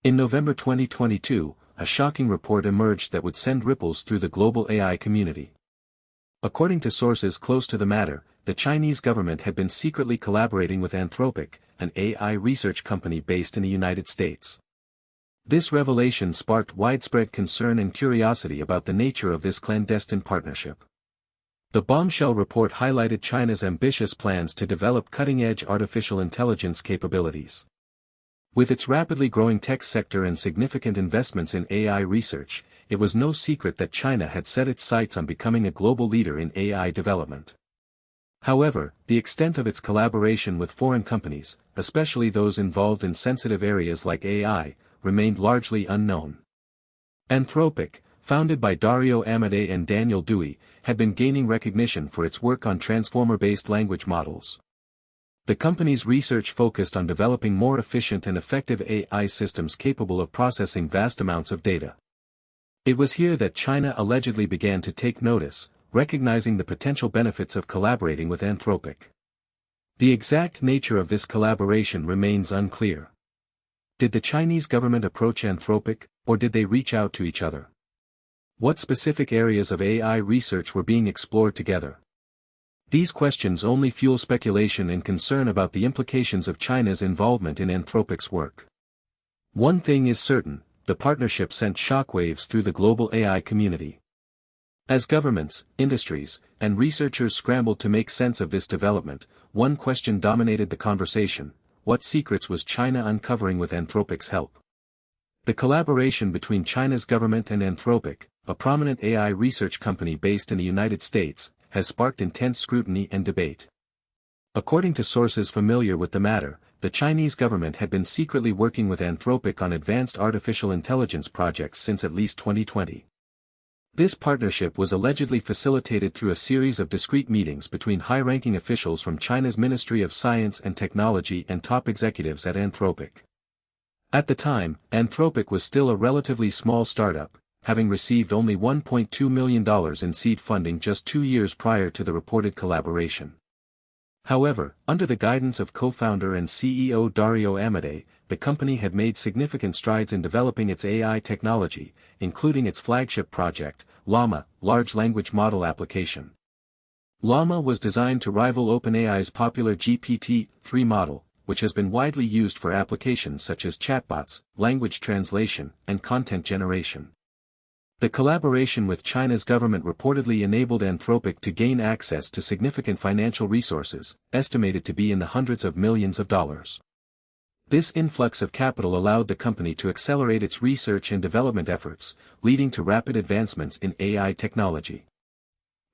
In November 2022, a shocking report emerged that would send ripples through the global AI community. According to sources close to the matter, the Chinese government had been secretly collaborating with Anthropic, an AI research company based in the United States. This revelation sparked widespread concern and curiosity about the nature of this clandestine partnership. The bombshell report highlighted China's ambitious plans to develop cutting-edge artificial intelligence capabilities. With its rapidly growing tech sector and significant investments in AI research, it was no secret that China had set its sights on becoming a global leader in AI development. However, the extent of its collaboration with foreign companies, especially those involved in sensitive areas like AI, remained largely unknown. Anthropic, founded by Dario Amodei and Daniel Dewey, had been gaining recognition for its work on transformer-based language models. The company's research focused on developing more efficient and effective AI systems capable of processing vast amounts of data. It was here that China allegedly began to take notice, recognizing the potential benefits of collaborating with Anthropic. The exact nature of this collaboration remains unclear. Did the Chinese government approach Anthropic, or did they reach out to each other? What specific areas of AI research were being explored together? These questions only fuel speculation and concern about the implications of China's involvement in Anthropic's work. One thing is certain, the partnership sent shockwaves through the global AI community. As governments, industries, and researchers scrambled to make sense of this development, one question dominated the conversation: what secrets was China uncovering with Anthropic's help? The collaboration between China's government and Anthropic, a prominent AI research company based in the United States, has sparked intense scrutiny and debate. According to sources familiar with the matter, the Chinese government had been secretly working with Anthropic on advanced artificial intelligence projects since at least 2020. This partnership was allegedly facilitated through a series of discreet meetings between high-ranking officials from China's Ministry of Science and Technology and top executives at Anthropic. At the time, Anthropic was still a relatively small startup, having received only $1.2 million in seed funding just 2 years prior to the reported collaboration. However, under the guidance of co-founder and CEO Dario Amodei, the company had made significant strides in developing its AI technology, including its flagship project, Llama, large language model application. Llama was designed to rival OpenAI's popular GPT-3 model, which has been widely used for applications such as chatbots, language translation, and content generation. The collaboration with China's government reportedly enabled Anthropic to gain access to significant financial resources, estimated to be in the hundreds of millions of dollars. This influx of capital allowed the company to accelerate its research and development efforts, leading to rapid advancements in AI technology.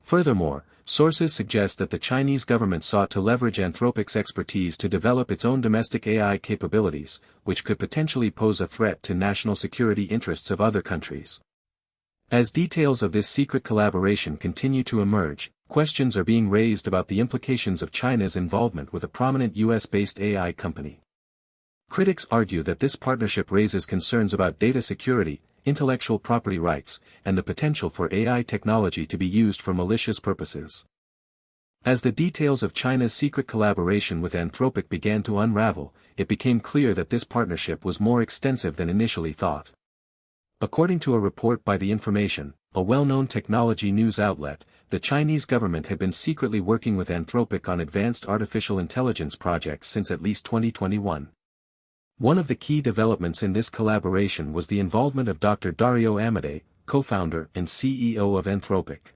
Furthermore, sources suggest that the Chinese government sought to leverage Anthropic's expertise to develop its own domestic AI capabilities, which could potentially pose a threat to national security interests of other countries. As details of this secret collaboration continue to emerge, questions are being raised about the implications of China's involvement with a prominent US-based AI company. Critics argue that this partnership raises concerns about data security, intellectual property rights, and the potential for AI technology to be used for malicious purposes. As the details of China's secret collaboration with Anthropic began to unravel, it became clear that this partnership was more extensive than initially thought. According to a report by The Information, a well-known technology news outlet, the Chinese government had been secretly working with Anthropic on advanced artificial intelligence projects since at least 2021. One of the key developments in this collaboration was the involvement of Dr. Dario Amodei, co-founder and CEO of Anthropic.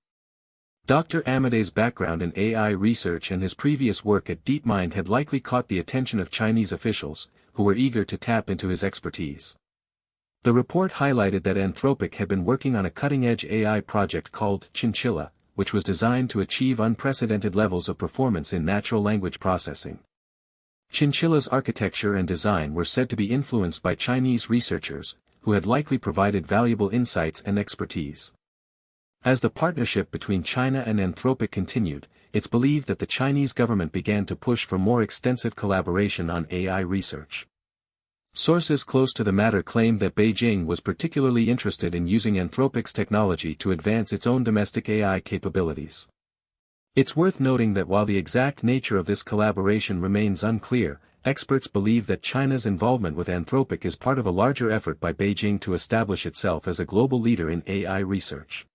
Dr. Amodei's background in AI research and his previous work at DeepMind had likely caught the attention of Chinese officials, who were eager to tap into his expertise. The report highlighted that Anthropic had been working on a cutting-edge AI project called Chinchilla, which was designed to achieve unprecedented levels of performance in natural language processing. Chinchilla's architecture and design were said to be influenced by Chinese researchers, who had likely provided valuable insights and expertise. As the partnership between China and Anthropic continued, it's believed that the Chinese government began to push for more extensive collaboration on AI research. Sources close to the matter claimed that Beijing was particularly interested in using Anthropic's technology to advance its own domestic AI capabilities. It's worth noting that while the exact nature of this collaboration remains unclear, experts believe that China's involvement with Anthropic is part of a larger effort by Beijing to establish itself as a global leader in AI research.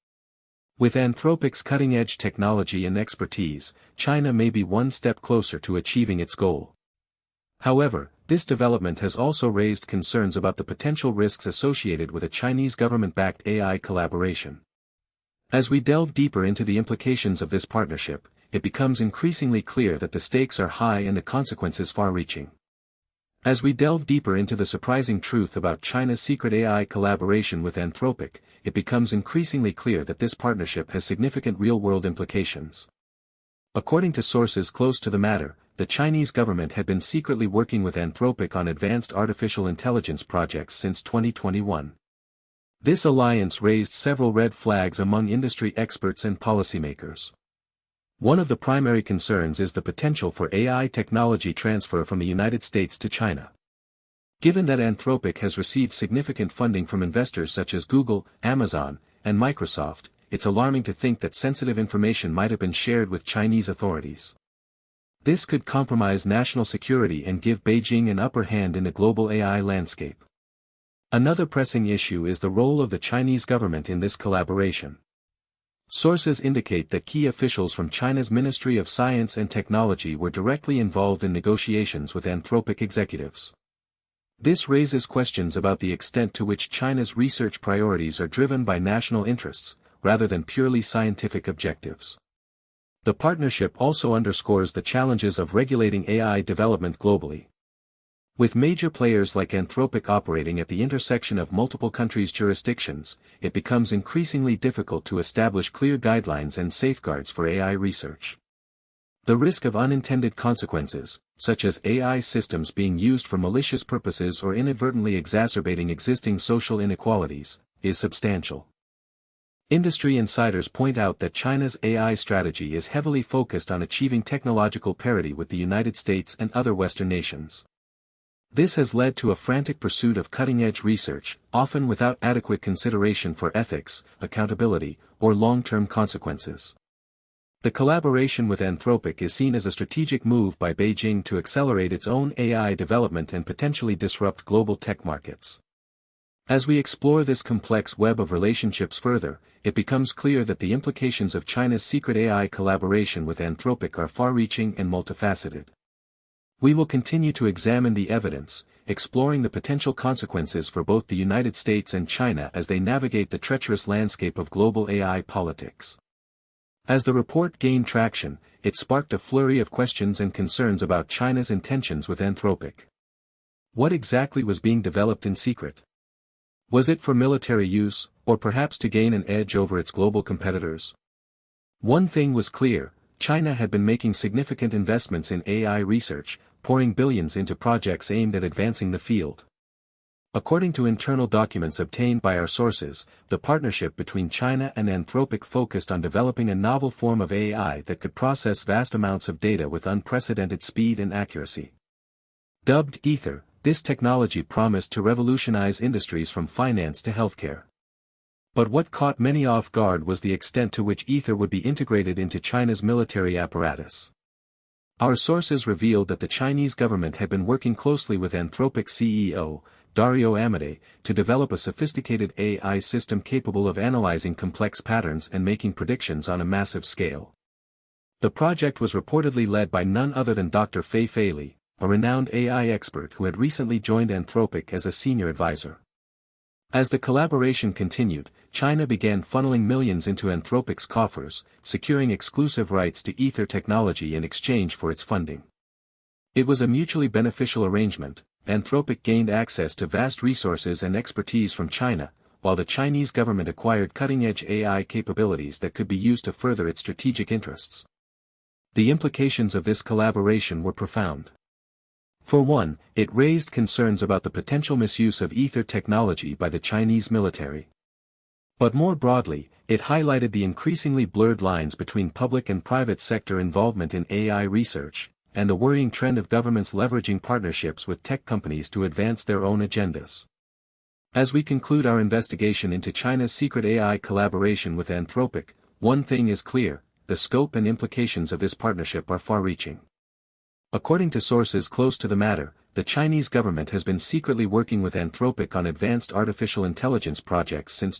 With Anthropic's cutting-edge technology and expertise, China may be one step closer to achieving its goal. However, this development has also raised concerns about the potential risks associated with a Chinese government-backed AI collaboration. As we delve deeper into the implications of this partnership, it becomes increasingly clear that the stakes are high and the consequences far-reaching. As we delve deeper into the surprising truth about China's secret AI collaboration with Anthropic, it becomes increasingly clear that this partnership has significant real-world implications. According to sources close to the matter, the Chinese government had been secretly working with Anthropic on advanced artificial intelligence projects since 2021. This alliance raised several red flags among industry experts and policymakers. One of the primary concerns is the potential for AI technology transfer from the United States to China. Given that Anthropic has received significant funding from investors such as Google, Amazon, and Microsoft, it's alarming to think that sensitive information might have been shared with Chinese authorities. This could compromise national security and give Beijing an upper hand in the global AI landscape. Another pressing issue is the role of the Chinese government in this collaboration. Sources indicate that key officials from China's Ministry of Science and Technology were directly involved in negotiations with Anthropic executives. This raises questions about the extent to which China's research priorities are driven by national interests, rather than purely scientific objectives. The partnership also underscores the challenges of regulating AI development globally. With major players like Anthropic operating at the intersection of multiple countries' jurisdictions, it becomes increasingly difficult to establish clear guidelines and safeguards for AI research. The risk of unintended consequences, such as AI systems being used for malicious purposes or inadvertently exacerbating existing social inequalities, is substantial. Industry insiders point out that China's AI strategy is heavily focused on achieving technological parity with the United States and other Western nations. This has led to a frantic pursuit of cutting-edge research, often without adequate consideration for ethics, accountability, or long-term consequences. The collaboration with Anthropic is seen as a strategic move by Beijing to accelerate its own AI development and potentially disrupt global tech markets. As we explore this complex web of relationships further, it becomes clear that the implications of China's secret AI collaboration with Anthropic are far-reaching and multifaceted. We will continue to examine the evidence, exploring the potential consequences for both the United States and China as they navigate the treacherous landscape of global AI politics. As the report gained traction, it sparked a flurry of questions and concerns about China's intentions with Anthropic. What exactly was being developed in secret? Was it for military use, or perhaps to gain an edge over its global competitors? One thing was clear: China had been making significant investments in AI research, pouring billions into projects aimed at advancing the field. According to internal documents obtained by our sources, the partnership between China and Anthropic focused on developing a novel form of AI that could process vast amounts of data with unprecedented speed and accuracy. Dubbed Ether, this technology promised to revolutionize industries from finance to healthcare. But what caught many off guard was the extent to which Ether would be integrated into China's military apparatus. Our sources revealed that the Chinese government had been working closely with Anthropic CEO, Dario Amodei, to develop a sophisticated AI system capable of analyzing complex patterns and making predictions on a massive scale. The project was reportedly led by none other than Dr. Fei Li, a renowned AI expert who had recently joined Anthropic as a senior advisor. As the collaboration continued, China began funneling millions into Anthropic's coffers, securing exclusive rights to Ether technology in exchange for its funding. It was a mutually beneficial arrangement. Anthropic gained access to vast resources and expertise from China, while the Chinese government acquired cutting-edge AI capabilities that could be used to further its strategic interests. The implications of this collaboration were profound. For one, it raised concerns about the potential misuse of Ether technology by the Chinese military. But more broadly, it highlighted the increasingly blurred lines between public and private sector involvement in AI research, and the worrying trend of governments leveraging partnerships with tech companies to advance their own agendas. As we conclude our investigation into China's secret AI collaboration with Anthropic, one thing is clear: the scope and implications of this partnership are far-reaching. According to sources close to the matter, the Chinese government has been secretly working with Anthropic on advanced artificial intelligence projects since